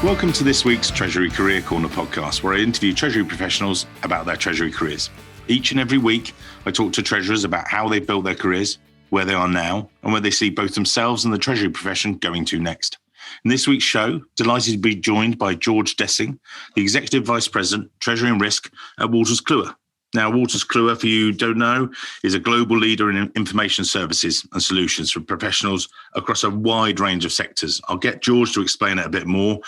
Welcome to this week's Treasury Career Corner podcast, where I interview Treasury professionals about their Treasury careers. Each and every week, I talk to treasurers about how they've built their careers, where they are now, and where they see both themselves and the Treasury profession going to next. In this week's show, delighted to be joined by George Dessing, the Executive Vice President, Treasury and Risk at Wolters Kluwer. Now, Wolters Kluwer, for you who don't know, is a global leader in information services and solutions for professionals across a wide range of sectors. I'll get George to explain it a bit more.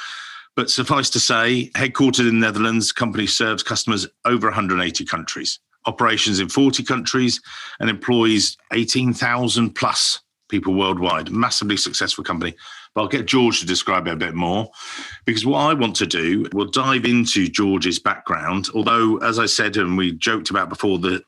But suffice to say, headquartered in the Netherlands, company serves customers over 180 countries, operations in 40 countries, and employs 18,000 plus people worldwide. Massively successful company. But I'll get George to describe it a bit more, because what I want to do, we'll dive into George's background. Although, as I said, and we joked about before the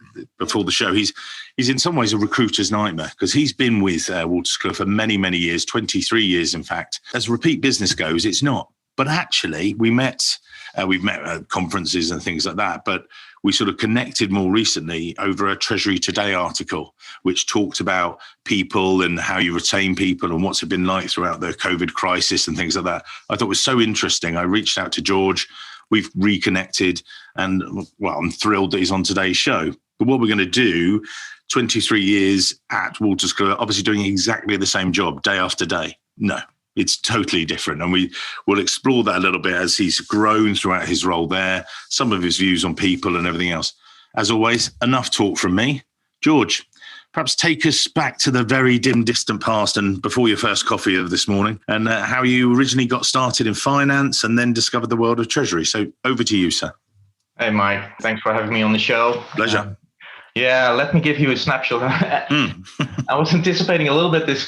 show, he's in some ways a recruiter's nightmare, because he's been with Wolters Kluwer for many, many years, 23 years, in fact. As repeat business goes, it's not. But actually, we've met at conferences and things like that, but we sort of connected more recently over a Treasury Today article, which talked about people and how you retain people and what's it been like throughout the COVID crisis and things like that. I thought it was so interesting. I reached out to George. We've reconnected, and well, I'm thrilled that he's on today's show. But what we're going to do, 23 years at Wolters Kluwer, obviously doing exactly the same job day after day. No. It's totally different. And we will explore that a little bit as he's grown throughout his role there, some of his views on people and everything else. As always, enough talk from me. George, perhaps take us back to the very dim, distant past and before your first coffee of this morning, and how you originally got started in finance and then discovered the world of Treasury. So over to you, sir. Hey, Mike. Thanks for having me on the show. Pleasure. Yeah, let me give you a snapshot. I was anticipating a little bit this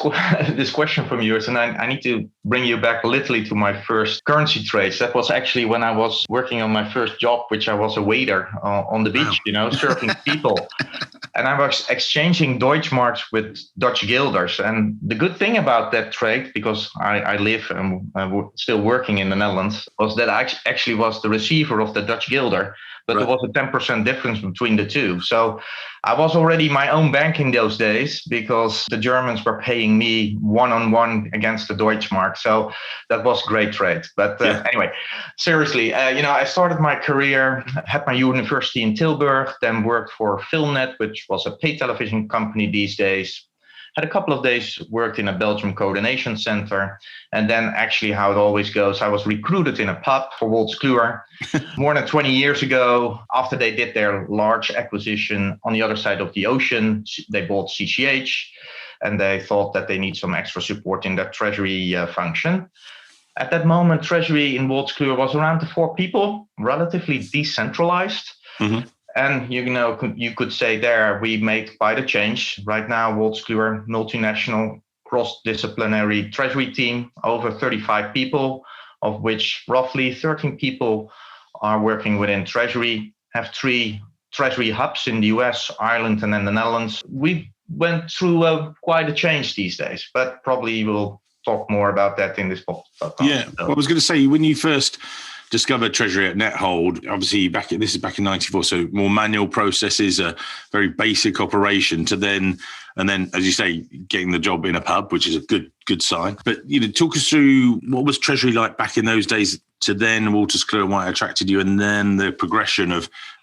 question from yours, and I need to bring you back literally to my first currency trades. That was actually when I was working on my first job, which I was a waiter on the beach, serving people. And I was exchanging Deutschmarks with Dutch guilders. And the good thing about that trade, because I live and I'm still working in the Netherlands, was that I actually was the receiver of the Dutch guilder. But There was a 10% difference between the two. So I was already my own bank in those days, because the Germans were paying me one-on-one against the Deutschmark. So that was a great trade. But Anyway, seriously, I started my career, had my university in Tilburg, then worked for FilmNet, which was a pay television company these days. Had a couple of days worked in a Belgium coordination center. And then actually how it always goes, I was recruited in a pub for Wolters Kluwer more than 20 years ago. After they did their large acquisition on the other side of the ocean, they bought CCH, and they thought that they need some extra support in that treasury function. At that moment, treasury in Wolters Kluwer was around 4 people, relatively decentralized. Mm-hmm. And you could say there we made quite a change. Right now, Wolters Kluwer, multinational, cross-disciplinary treasury team, over 35 people, of which roughly 13 people are working within treasury, have 3 treasury hubs in the US, Ireland, and then the Netherlands. We went through quite a change these days, but probably we'll talk more about that in this podcast. Yeah, well, I was going to say, when you first discovered Treasury at Nethold, obviously this is back in 94, so more manual processes, a very basic operation and then, as you say, getting the job in a pub, which is a good sign. But talk us through what was Treasury like back in those days to then Wolters Kluwer, why it attracted you, and then the progression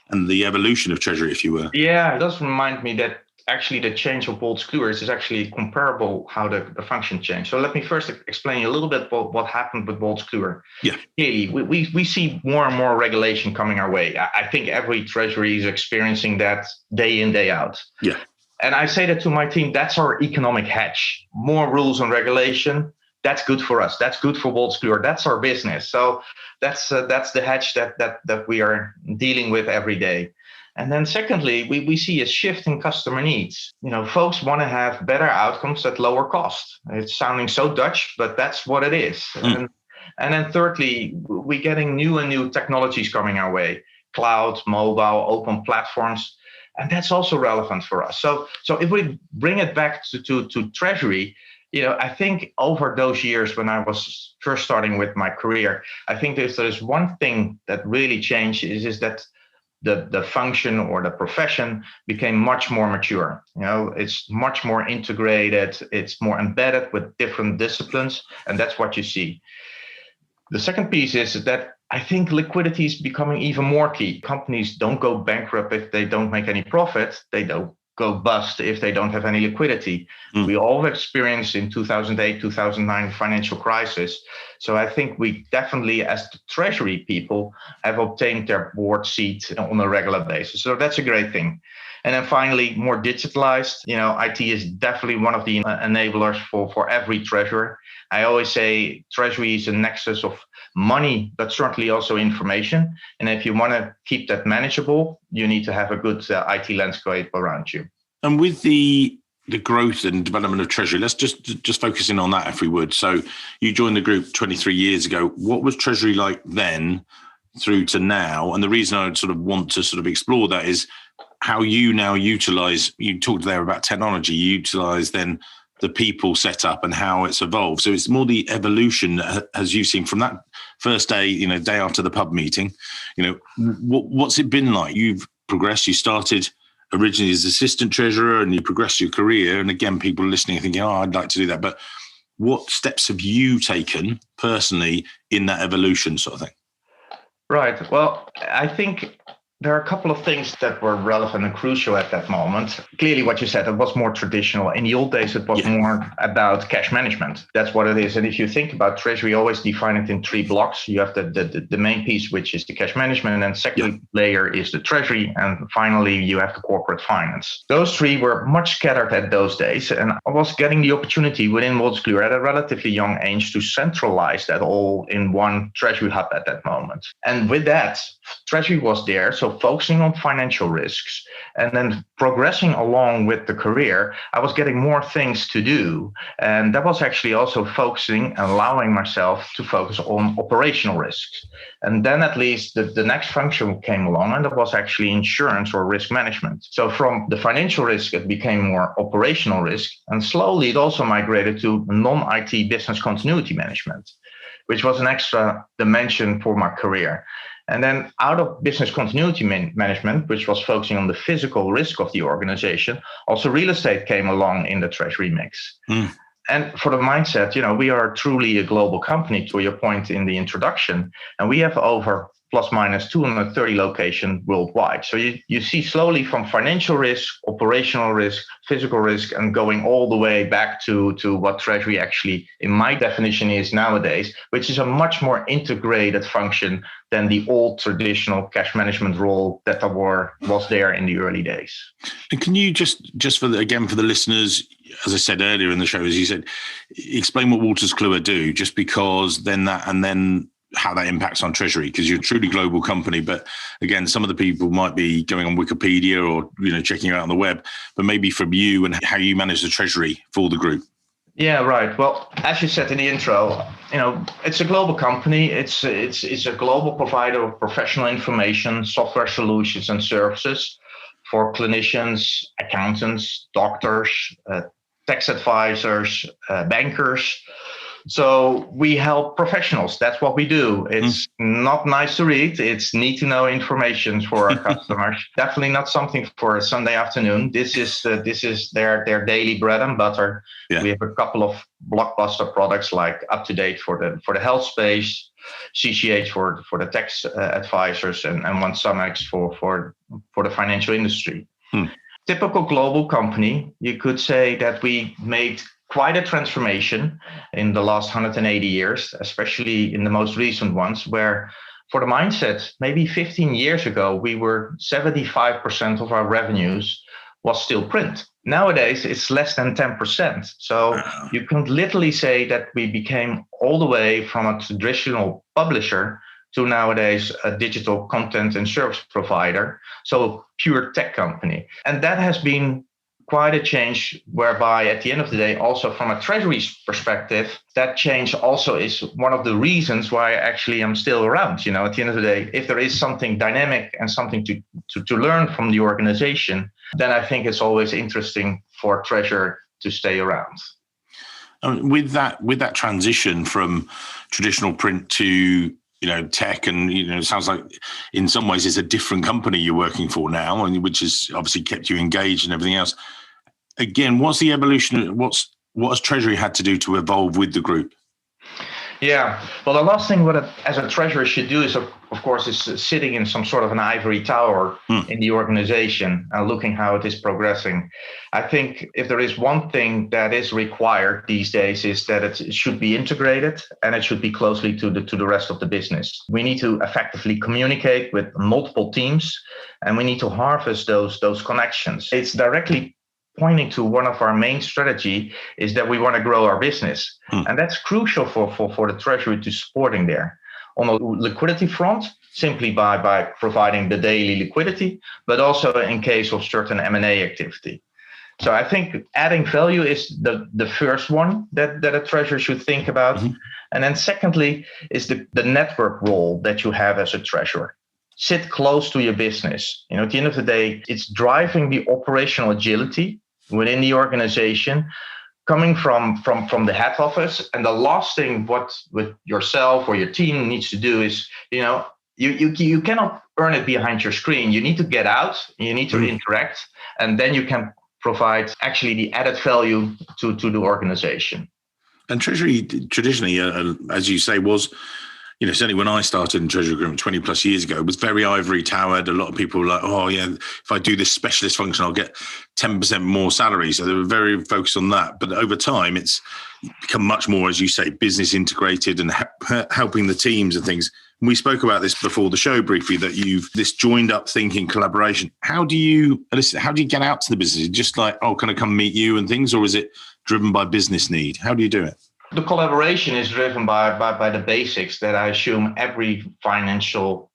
and the evolution of Treasury, if you were. Yeah, it does remind me that actually the change of Wolters Kluwer is actually comparable how the function changed. So let me first explain a little bit what happened with Wolters Kluwer. Yeah. Clearly, we see more and more regulation coming our way. I think every treasury is experiencing that day in, day out. Yeah. And I say that to my team, that's our economic hedge. More rules and regulation, that's good for us. That's good for Wolters Kluwer. That's our business. So that's the hedge that we are dealing with every day. And then secondly, we see a shift in customer needs. Folks want to have better outcomes at lower cost. It's sounding so Dutch, but that's what it is. And then thirdly, we're getting new and new technologies coming our way. Cloud, mobile, open platforms. And that's also relevant for us. So if we bring it back to Treasury, I think over those years when I was first starting with my career, I think if there's one thing that really changed is that the function or the profession became much more mature. It's much more integrated. It's more embedded with different disciplines. And that's what you see. The second piece is that I think liquidity is becoming even more key. Companies don't go bankrupt if they don't make any profit. They don't go bust if they don't have any liquidity. We all experienced in 2008, 2009 financial crisis. So I think we definitely, as the Treasury people, have obtained their board seat on a regular basis. So that's a great thing. And then finally, more digitalized. IT is definitely one of the enablers for every treasurer. I always say Treasury is a nexus of money, but certainly also information. And if you want to keep that manageable, you need to have a good IT landscape around you. And with the growth and development of Treasury, let's just focus in on that if we would. So you joined the group 23 years ago. What was Treasury like then through to now? And the reason I sort of want to sort of explore that is how you now utilize, you talked there about technology, you utilize then the people set up and how it's evolved. So it's more the evolution, as you've seen from that first day, day after the pub meeting, what's it been like? You've progressed, you started originally as assistant treasurer and you progressed your career. And again, people listening are thinking, I'd like to do that. But what steps have you taken personally in that evolution sort of thing? Right. Well, I think there are a couple of things that were relevant and crucial at that moment. Clearly, what you said, it was more traditional. In the old days, it was more about cash management. That's what it is. And if you think about Treasury, always define it in three blocks. You have the main piece, which is the cash management, and second layer is the Treasury, and finally, you have the corporate finance. Those three were much scattered at those days, and I was getting the opportunity within Wolters Kluwer at a relatively young age to centralize that all in one Treasury hub at that moment. And with that, Treasury was there, so focusing on financial risks and then progressing along with the career, I was getting more things to do. And that was actually also focusing and allowing myself to focus on operational risks. And then at least the next function came along, and that was actually insurance or risk management. So from the financial risk, it became more operational risk. And slowly it also migrated to non-IT business continuity management, which was an extra dimension for my career. And then out of business continuity management, which was focusing on the physical risk of the organization, also real estate came along in the Treasury mix. And for the mindset, we are truly a global company, to your point in the introduction, and we have over plus minus 230 locations worldwide. So you see slowly from financial risk, operational risk, physical risk, and going all the way back to what Treasury actually, in my definition, is nowadays, which is a much more integrated function than the old traditional cash management role that was there in the early days. And can you just for the listeners, as I said earlier in the show, as you said, explain what Wolters Kluwer do, just because then how that impacts on Treasury, because you're a truly global company. But again, some of the people might be going on Wikipedia or checking it out on the web, but maybe from you and how you manage the Treasury for the group. Yeah, right. Well, as you said in the intro, it's a global company. It's a global provider of professional information, software solutions, and services for clinicians, accountants, doctors, tax advisors, bankers. So we help professionals. That's what we do. It's not nice to read. It's need to know information for our customers. Definitely not something for a Sunday afternoon. This is their daily bread and butter. Yeah. We have a couple of blockbuster products like UpToDate for the health space, CCH for the tax advisors, and OneSumX for the financial industry. Typical global company, you could say that we made quite a transformation in the last 180 years, especially in the most recent ones, where for the mindset, maybe 15 years ago, we were 75% of our revenues was still print. Nowadays, it's less than 10%. So you can literally say that we became all the way from a traditional publisher to nowadays a digital content and service provider. So pure tech company. And that has been quite a change, whereby at the end of the day, also from a Treasury's perspective, that change also is one of the reasons why actually I'm still around. At the end of the day, if there is something dynamic and something to learn from the organization, then I think it's always interesting for a treasurer to stay around. With that transition from traditional print to tech, and it sounds like in some ways it's a different company you're working for now, and which has obviously kept you engaged and everything else. Again, what's the evolution? What has Treasury had to do to evolve with the group? Yeah. Well, the last thing as a treasurer should do is, of course, is sitting in some sort of an ivory tower in the organization and looking how it is progressing. I think if there is one thing that is required these days is that it should be integrated and it should be closely to the rest of the business. We need to effectively communicate with multiple teams, and we need to harvest those connections. It's directly pointing to one of our main strategy is that we want to grow our business. And that's crucial for the treasury to supporting there. On the liquidity front, simply by providing the daily liquidity, but also in case of certain M&A activity. So I think adding value is the first one that a treasurer should think about. And then secondly is the network role that you have as a treasurer. Sit close to your business. At the end of the day, it's driving the operational agility within the organization, coming from the head office. And the last thing what with yourself or your team needs to do is, you cannot earn it behind your screen. You need to get out, you need to interact, and then you can provide actually the added value to the organization. And Treasury traditionally, as you say, was, certainly when I started in Treasury Recruitment 20 plus years ago, it was very ivory towered. A lot of people were like, oh yeah, if I do this specialist function, I'll get 10% more salary. So they were very focused on that. But over time, it's become much more, as you say, business integrated and helping the teams and things. And we spoke about this before the show briefly, that you've this joined up thinking collaboration. How do you get out to the business? Just like, oh, can I come meet you and things? Or is it driven by business need? How do you do it? The collaboration is driven by the basics that I assume every financial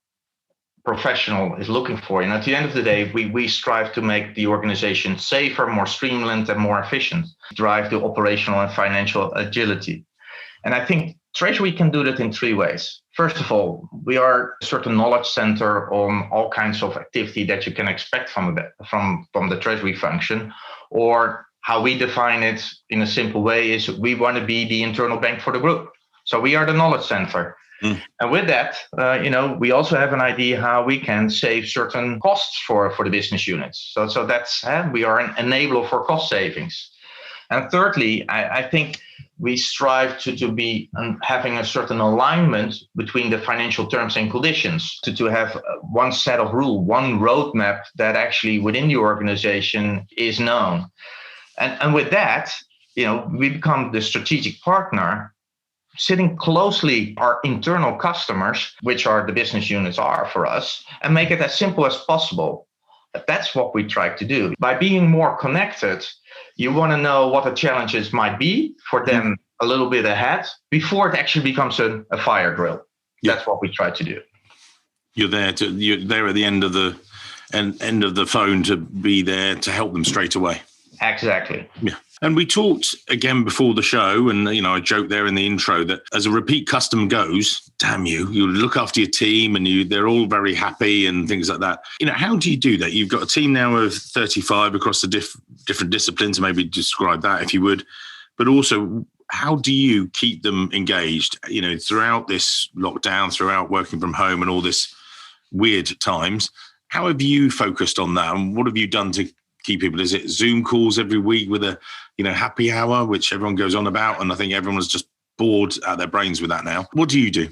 professional is looking for. And at the end of the day, we strive to make the organization safer, more streamlined, and more efficient, drive the operational and financial agility. And I think Treasury can do that in three ways. First of all, we are a certain knowledge center on all kinds of activity that you can expect from the Treasury function, or how we define it in a simple way is we want to be the internal bank for the group. So we are the knowledge center. And with that, we also have an idea how we can save certain costs for the business units. So that's we are an enabler for cost savings. And thirdly, I think we strive to be having a certain alignment between the financial terms and conditions, to have one set of rules, one roadmap that actually within the organization is known. And with that, we become the strategic partner, sitting closely our internal customers, which are the business units are for us, and make it as simple as possible. That's what we try to do. By being more connected, you want to know what the challenges might be for them a little bit ahead before it actually becomes a fire drill. Yeah. That's what we try to do. You're there at the end of the phone to be there to help them straight away. Exactly. Yeah. And we talked again before the show, and I joked there in the intro that as a repeat customer goes, damn you look after your team and they're all very happy and things like that. How do you do that? You've got a team now of 35 across the different disciplines, maybe describe that if you would, but also how do you keep them engaged, throughout this lockdown, throughout working from home and all this weird times? How have you focused on that, and what have you done to keep people? Is it Zoom calls every week with a happy hour, which everyone goes on about, and I think everyone's just bored out their brains with that now? What do you do?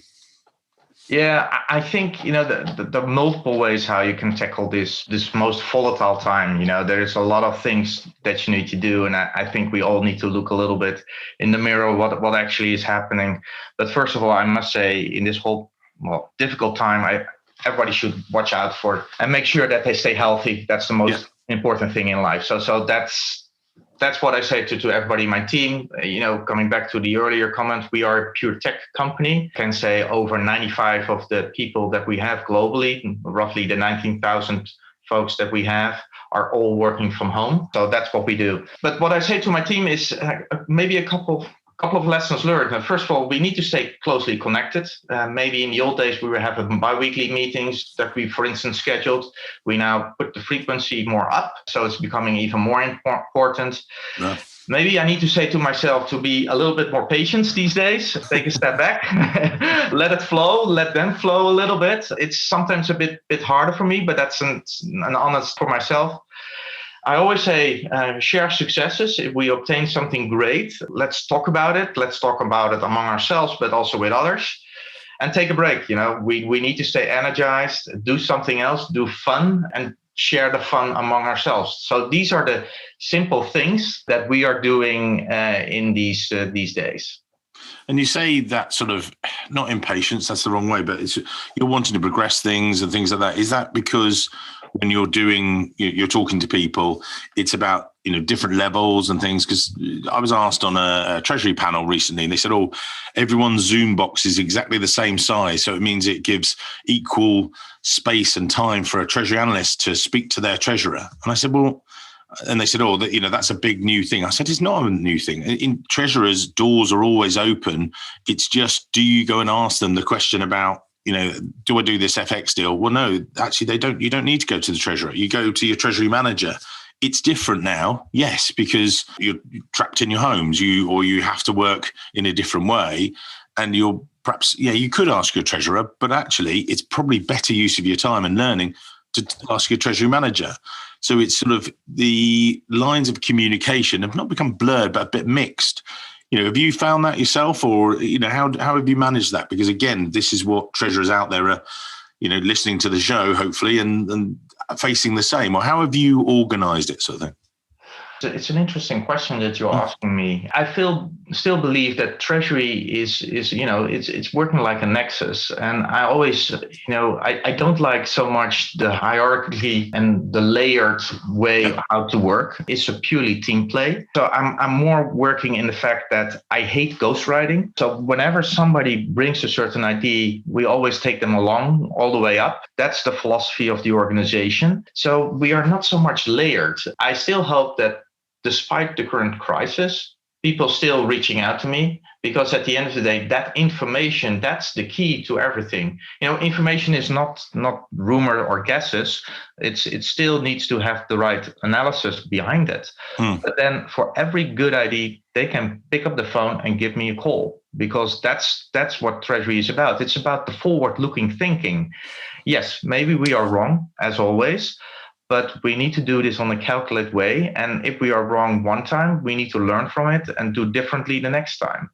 Yeah, I think the multiple ways how you can tackle this most volatile time. There's a lot of things that you need to do, and I think we all need to look a little bit in the mirror what actually is happening. But first of all, I must say, in this whole difficult time, everybody should watch out for and make sure that they stay healthy. That's the most important thing in life. So that's what I say to everybody in my team. Coming back to the earlier comment, we are a pure tech company. I can say over 95 of the people that we have globally, roughly the 19,000 folks that we have, are all working from home. So that's what we do. But what I say to my team is maybe a couple of lessons learned. First of all, we need to stay closely connected. Maybe in the old days, we were having bi-weekly meetings that we, for instance, scheduled. We now put the frequency more up, so it's becoming even more important. Yeah. Maybe I need to say to myself to be a little bit more patient these days, take a step back, let it flow, let them flow a little bit. It's sometimes a bit harder for me, but that's an honest for myself. I always say share successes. If we obtain something great, let's talk about it. Let's talk about it among ourselves, but also with others. And take a break. We need to stay energized, do something else, do fun, and share the fun among ourselves. So these are the simple things that we are doing in these days. And you say that sort of, not impatience, that's the wrong way, but you're wanting to progress things and things like that. Is that because when you're talking to people, it's about, different levels and things? Because I was asked on a Treasury panel recently, and they said, everyone's Zoom box is exactly the same size. So it means it gives equal space and time for a Treasury analyst to speak to their treasurer. And I said, and they said, that's a big new thing. I said, it's not a new thing. In treasurers, doors are always open. It's just, do you go and ask them the question about, do I do this FX deal? Well, no, actually, you don't need to go to the treasurer. You go to your treasury manager. It's different now, yes, because you're trapped in your homes, you have to work in a different way. And you're perhaps, you could ask your treasurer, but actually it's probably better use of your time and learning to ask your treasury manager. So it's sort of the lines of communication have not become blurred, but a bit mixed. Have you found that yourself, or, how have you managed that? Because again, this is what treasurers out there are, listening to the show, hopefully, and facing the same. Or how have you organized it, sort of thing? It's an interesting question that you're asking me. I still believe that Treasury is it's working like a nexus, and I always I don't like so much the hierarchy and the layered way how to work. It's a purely team play. So I'm more working in the fact that I hate ghostwriting. So whenever somebody brings a certain idea, we always take them along all the way up. That's the philosophy of the organization. So we are not so much layered. I still hope that despite the current crisis, people still reaching out to me, because at the end of the day, that information, that's the key to everything. Information is not rumor or guesses. It still needs to have the right analysis behind it. But then for every good idea, they can pick up the phone and give me a call, because that's what Treasury is about. It's about the forward-looking thinking. Yes, maybe we are wrong, as always, but we need to do this on a calculated way. And if we are wrong one time, we need to learn from it and do differently the next time.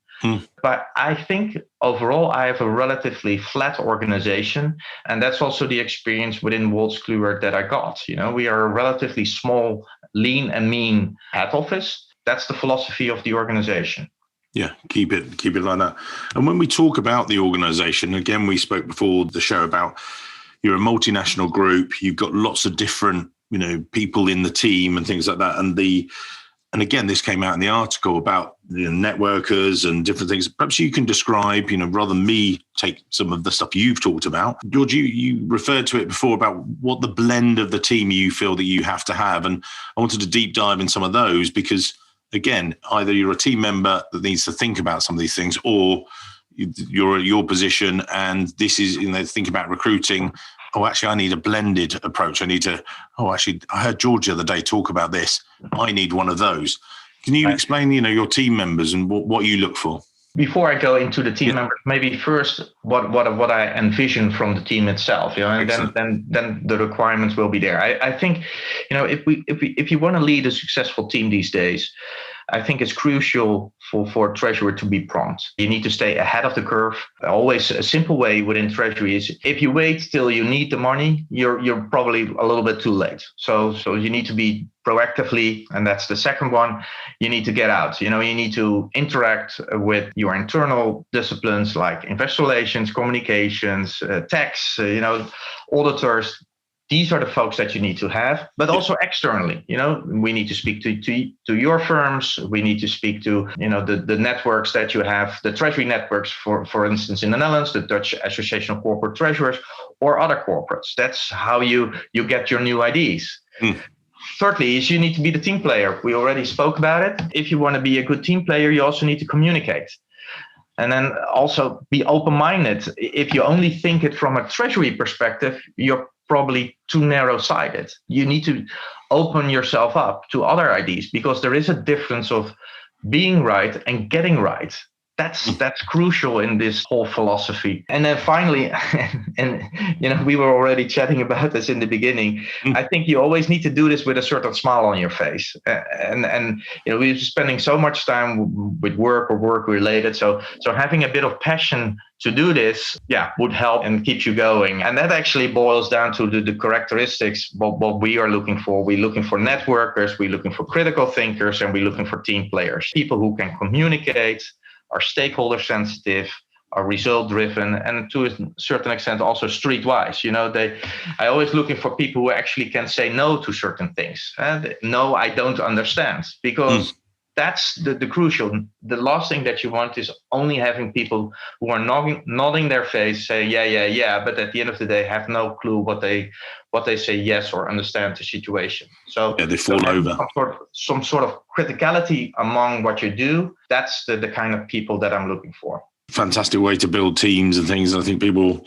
But I think overall, I have a relatively flat organization. And that's also the experience within Wolters Kluwer that I got. We are a relatively small, lean and mean head office. That's the philosophy of the organization. Yeah, keep it like that. And when we talk about the organization, again, we spoke before the show about you're a multinational group. You've got lots of different, people in the team and things like that. And again, this came out in the article about networkers and different things. Perhaps you can describe, rather than me take some of the stuff you've talked about. George, you referred to it before about what the blend of the team you feel that you have to have. And I wanted to deep dive in some of those because, again, either you're a team member that needs to think about some of these things, or you're at your position and this is, think about recruiting. Actually, I need a blended approach. I heard George the other day talk about this. I need one of those. Can you explain, your team members and what you look for? Before I go into the team members, maybe first what I envision from the team itself, and then the requirements will be there. I think, if you want to lead a successful team these days, I think it's crucial for Treasury to be prompt. You need to stay ahead of the curve. Always a simple way within Treasury is if you wait till you need the money, you're probably a little bit too late. So you need to be proactively, and that's the second one. You need to get out. You need to interact with your internal disciplines like investor relations, communications, tax, auditors. These are the folks that you need to have, but also externally, we need to speak to your firms. We need to speak to, the networks that you have, the Treasury networks, for instance, in the Netherlands, the Dutch Association of Corporate Treasurers, or other corporates. That's how you get your new ideas. Thirdly is you need to be the team player. We already spoke about it. If you want to be a good team player, you also need to communicate. And then also be open-minded. If you only think it from a Treasury perspective, you're probably too narrow-sighted. You need to open yourself up to other ideas, because there is a difference of being right and getting right. That's crucial in this whole philosophy. And then finally, and we were already chatting about this in the beginning. I think you always need to do this with a certain smile on your face. And we're spending so much time with work or work related. So having a bit of passion to do this, would help and keep you going. And that actually boils down to the characteristics, what we are looking for. We're looking for networkers, we're looking for critical thinkers, and we're looking for team players, people who can communicate, are stakeholder sensitive, are result driven, and to a certain extent also streetwise. I always looking for people who actually can say no to certain things. And no, I don't understand, because that's the crucial. The last thing that you want is only having people who are nodding their face, say yeah, but at the end of the day have no clue what they say yes or understand the situation. So they fall over. Some sort of criticality among what you do. That's the kind of people that I'm looking for. Fantastic way to build teams and things. I think people,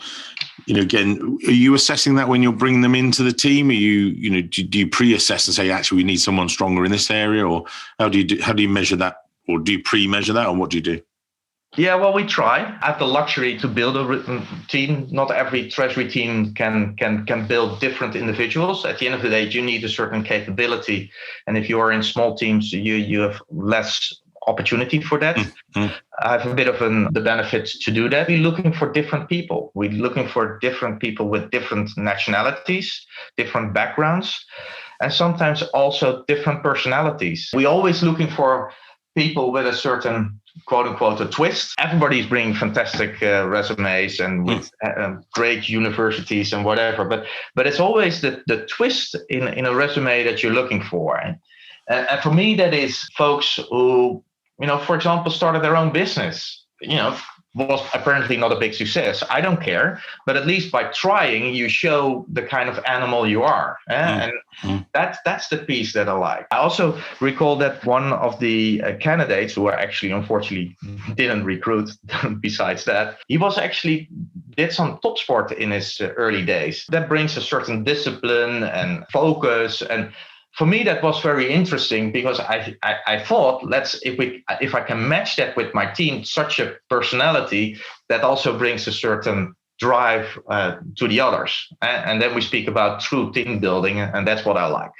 again, are you assessing that when you're bringing them into the team? Are you, do you pre-assess and say, actually, we need someone stronger in this area, or how do you measure that, or do you pre-measure that, or what do you do? Yeah, well, we try. I have the luxury to build a team. Not every treasury team can build different individuals. At the end of the day, you need a certain capability, and if you are in small teams, you have less opportunity for that. I have a bit of the benefit to do that. We're looking for different people. We're looking for different people with different nationalities, different backgrounds, and sometimes also different personalities. We're always looking for people with a certain quote unquote a twist. Everybody's bringing fantastic resumes and with great universities and whatever, but it's always the twist in a resume that you're looking for. And for me, that is folks who, for example, started their own business, was apparently not a big success. I don't care, but at least by trying, you show the kind of animal you are. And that's the piece that I like. I also recall that one of the candidates who actually, unfortunately, didn't recruit, besides that, he was actually did some top sport in his early days. That brings a certain discipline and focus, and for me, that was very interesting, because I thought, if I can match that with my team, such a personality that also brings a certain drive to the others, and then we speak about true team building, and that's what I like.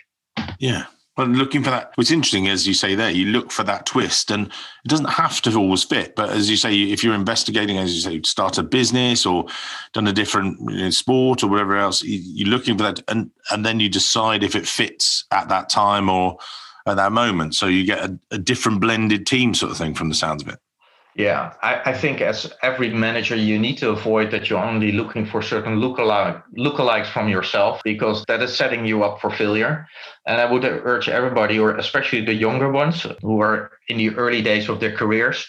Yeah. But looking for that, what's interesting, as you say there, you look for that twist, and it doesn't have to always fit. But as you say, if you're investigating, as you say, start a business or done a different sport or whatever else, you're looking for that, and then you decide if it fits at that time or at that moment. So you get a different blended team sort of thing from the sounds of it. Yeah, I think as every manager, you need to avoid that you're only looking for certain lookalikes from yourself, because that is setting you up for failure. And I would urge everybody, or especially the younger ones who are in the early days of their careers,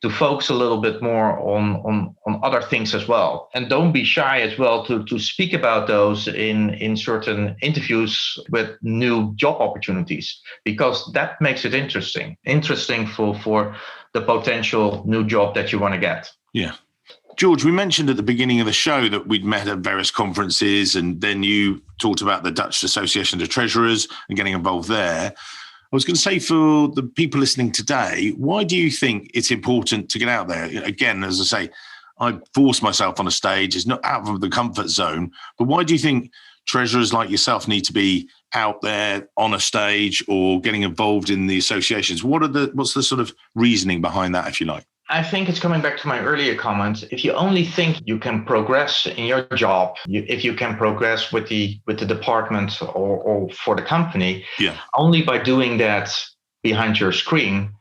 to focus a little bit more on other things as well. And don't be shy as well to speak about those in certain interviews with new job opportunities, because that makes it interesting for the potential new job that you want to get. Yeah. George, we mentioned at the beginning of the show that we'd met at various conferences, and then you talked about the Dutch Association of Treasurers and getting involved there. I was going to say, for the people listening today, why do you think it's important to get out there? Again, as I say, I force myself on a stage. It's not out of the comfort zone. But why do you think treasurers like yourself need to be out there on a stage or getting involved in the associations? What's the sort of reasoning behind that, if you like? I think it's coming back to my earlier comment. If you only think you can progress in your job, if you can progress with the department or for the company, only by doing that behind your screen,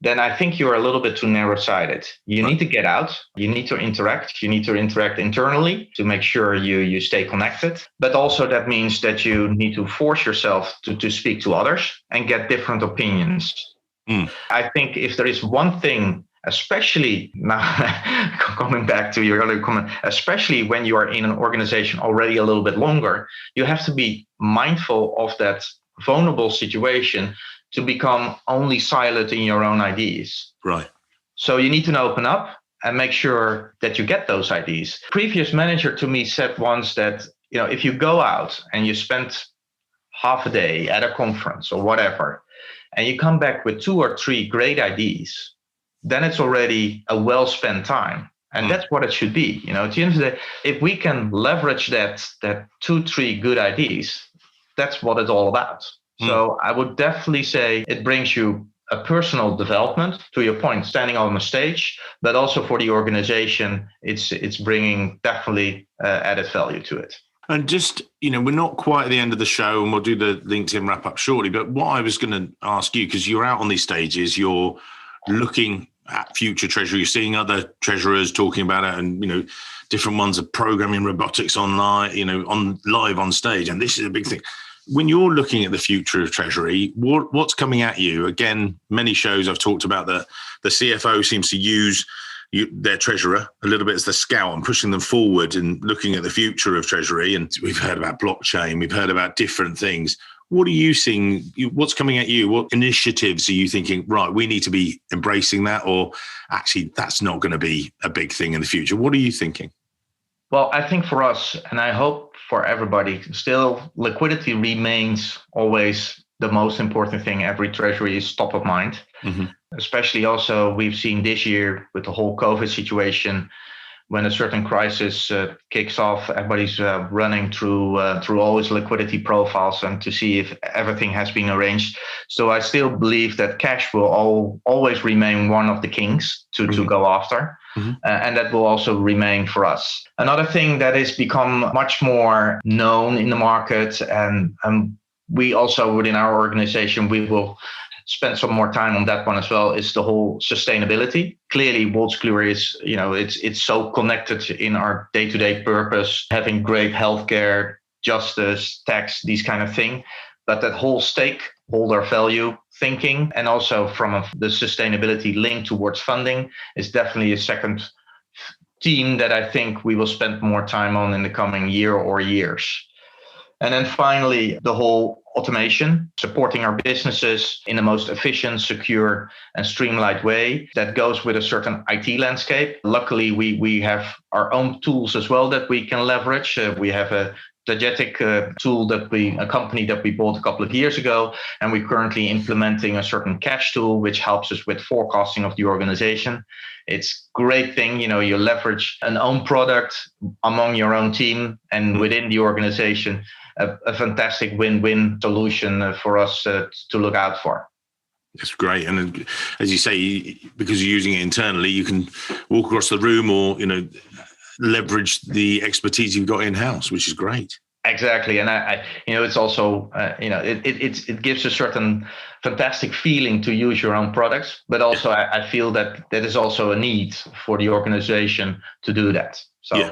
then I think you're a little bit too narrow-sighted. You need to get out. You need to interact. You need to interact internally to make sure you stay connected. But also that means that you need to force yourself to speak to others and get different opinions. I think if there is one thing, especially now, coming back to your earlier comment, especially when you are in an organization already a little bit longer, you have to be mindful of that vulnerable situation to become only silent in your own ideas. Right. So you need to open up and make sure that you get those ideas. Previous manager to me said once that, if you go out and you spend half a day at a conference or whatever, and you come back with 2 or 3 great ideas, then it's already a well-spent time. And that's what it should be. At the end of the day, if we can leverage that 2-3 good ideas, that's what it's all about. So I would definitely say it brings you a personal development, to your point, standing on the stage, but also for the organization, it's bringing definitely added value to it. And just, we're not quite at the end of the show, and we'll do the LinkedIn wrap up shortly. But what I was going to ask you, because you're out on these stages, you're looking at future treasury, you're seeing other treasurers talking about it, and different ones are programming robotics online, on live on stage, and this is a big thing. When you're looking at the future of treasury, what's coming at you? Again, many shows I've talked about the CFO seems to use their treasurer a little bit as the scout and pushing them forward and looking at the future of treasury. And we've heard about blockchain, we've heard about different things. What are you seeing? What's coming at you? What initiatives are you thinking, right, we need to be embracing that, or actually that's not going to be a big thing in the future? What are you thinking? Well, I think for us, and I hope for everybody, still liquidity remains always the most important thing. Every treasury is top of mind. Mm-hmm. Especially also we've seen this year with the whole COVID situation, when a certain crisis kicks off, everybody's running through all his liquidity profiles and to see if everything has been arranged. So I still believe that cash will always remain one of the kings to go after. Mm-hmm. And that will also remain for us. Another thing that has become much more known in the market, and we also within our organization, we will spend some more time on that one as well, is the whole sustainability. Clearly, Wolters Kluwer is, it's so connected in our day-to-day purpose, having great healthcare, justice, tax, these kind of thing. But that whole stakeholder value thinking, and also from the sustainability link towards funding, is definitely a second theme that I think we will spend more time on in the coming year or years. And then finally, the whole automation, supporting our businesses in the most efficient, secure, and streamlined way. That goes with a certain IT landscape. Luckily, we have our own tools as well that we can leverage. We have a Tagetic tool a company that we bought a couple of years ago, and we're currently implementing a certain cash tool which helps us with forecasting of the organization. It's a great thing, you leverage an own product among your own team and within the organization. A fantastic win-win solution for us to look out for. That's great. And as you say, because you're using it internally, you can walk across the room or, leverage the expertise you've got in-house, which is great. Exactly. And I it's also, it gives a certain fantastic feeling to use your own products, but also I feel that is also a need for the organization to do that. So. Yeah.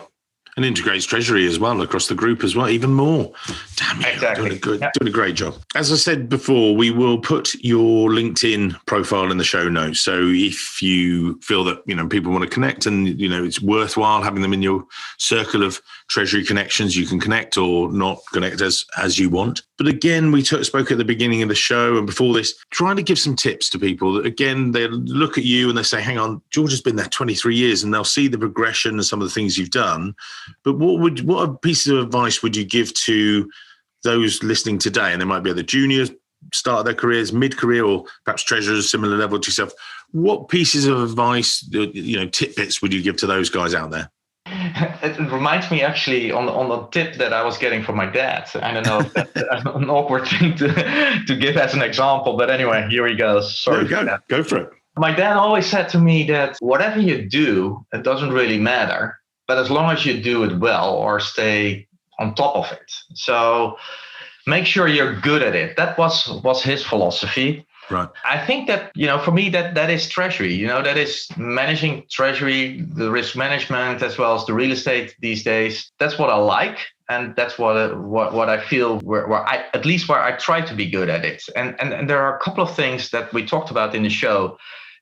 And integrates treasury as well across the group as well, even more. Damn it, exactly. Doing a great job. As I said before, we will put your LinkedIn profile in the show notes. So if you feel that people want to connect and it's worthwhile having them in your circle of treasury connections, you can connect or not connect as you want. But again, we spoke at the beginning of the show and before this, trying to give some tips to people that, again, they look at you and they say, hang on, George has been there 23 years, and they'll see the progression and some of the things you've done. But what pieces of advice would you give to those listening today? And they might be at the juniors, start their careers, mid-career, or perhaps treasurers, similar level to yourself. What pieces of advice, tidbits would you give to those guys out there? It reminds me actually on the tip that I was getting from my dad. I don't know if that's an awkward thing to give as an example, but anyway, here he goes. Sorry. Go for it. My dad always said to me that whatever you do, it doesn't really matter, but as long as you do it well or stay on top of it. So make sure you're good at it. That was his philosophy. Right. I think that, for me, that is treasury, that is managing treasury, the risk management, as well as the real estate these days. That's what I like. And that's what I feel where I try to be good at it. And there are a couple of things that we talked about in the show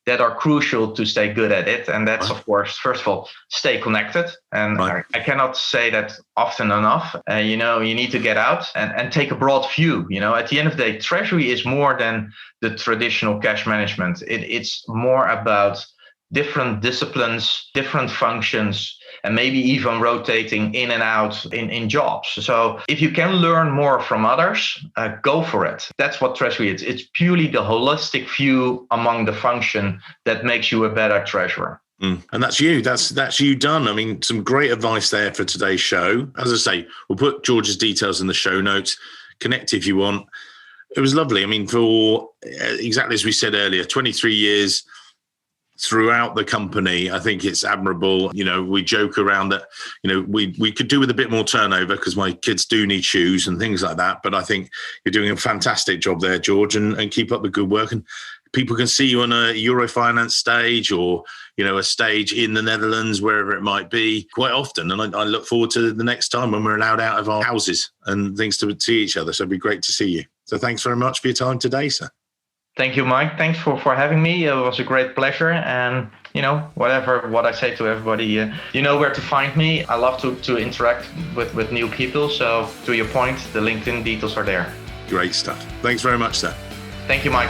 that are crucial to stay good at it. And that's, of course, first of all, stay connected. And I cannot say that often enough. You need to get out and take a broad view. At the end of the day, treasury is more than the traditional cash management. It's more about different disciplines, different functions, and maybe even rotating in and out in jobs. So if you can learn more from others, go for it. That's what Treasury is. It's purely the holistic view among the function that makes you a better treasurer. And that's you. That's you done. I mean, some great advice there for today's show. As I say, we'll put George's details in the show notes. Connect if you want. It was lovely. I mean, for exactly as we said earlier, 23 years throughout the company. I think it's admirable. You know, we joke around that, you know, we could do with a bit more turnover because my kids do need shoes and things like that. But I think you're doing a fantastic job there, George, and keep up the good work. And people can see you on a Eurofinance stage or, you know, a stage in the Netherlands, wherever it might be, quite often. And I look forward to the next time when we're allowed out of our houses and things to see each other. So it'd be great to see you. So thanks very much for your time today, sir. Thank you, Mike. Thanks for having me. It was a great pleasure. And, you know, what I say to everybody, you know where to find me. I love to interact with new people. So to your point, the LinkedIn details are there. Great stuff. Thanks very much, sir. Thank you, Mike.